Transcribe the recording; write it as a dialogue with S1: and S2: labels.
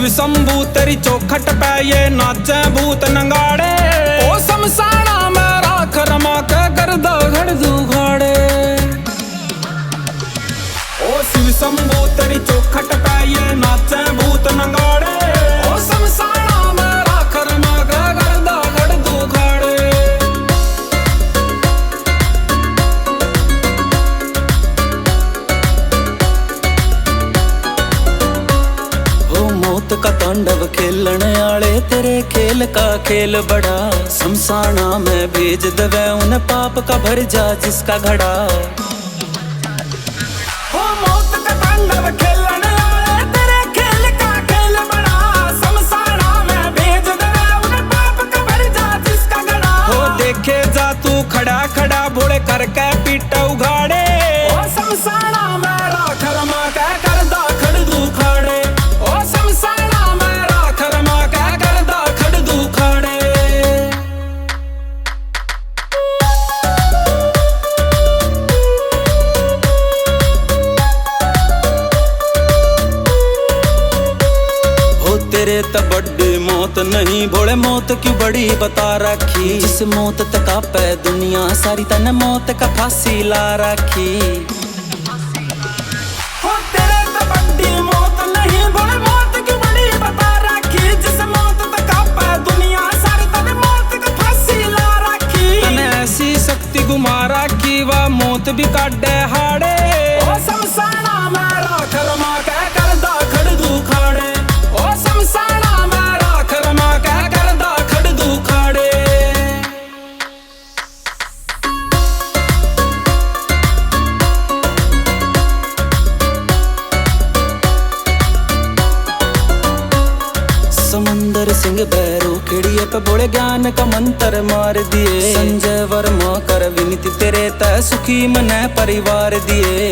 S1: शिव शंभू तेरी चौखट पे ये नाचे भूत नंगाड़े। ओ शमशाना में राख रमा के गर्दा घड़ दुखाड़े। ओ शिव शंभू तेरी चौखट पे ये नाचे भूत नंगाड़े। ओ शमशाना में राख रमा के गर्दा घड़ दुखाड़े।
S2: मौत का तांडव खेलने आले तेरे खेल का खेल बड़ा। शमशाना में भेज दवे उन पाप का भर जा जिसका घड़ा।
S1: हो मौत का तांडव खेलने आले तेरे खेल का खेल बड़ा। शमशाना में भेज दवे उन पाप का भर जा जिसका घड़ा। हो देखे जा तू खड़ा खड़ा भोले करके पीट उघाड़े। ओ शमशाना में राख रमा के करदा खड़ दुखाड़े।
S2: तेरे त बड़ी मौत नहीं भोले मौत क्यों बड़ी बता रखी। जिस मौत तक पे दुनिया सारी तने मौत का फांसी ला रखी।
S1: हो तेरे त बड़ी मौत नहीं भोले मौत क्यों बड़ी बता रखी। जिस मौत तक पे दुनिया सारी तने मौत का फांसी ला रखी। तने ऐसी शक्ति गुमा रखी वह मौत भी काटे हाड़े। ओ शमशाना में राख रमा के करदा खड़ दुखाड़े। ओ शमशाना में राख रमा के करदा खड़ दुखाड़े।
S2: समंदर सिंह भैरू खिड़िए पे बोले ज्ञान का मंत्र मार दिए। संजय वर्मा कर विनती तेरे तय सुखी मने परिवार दिए।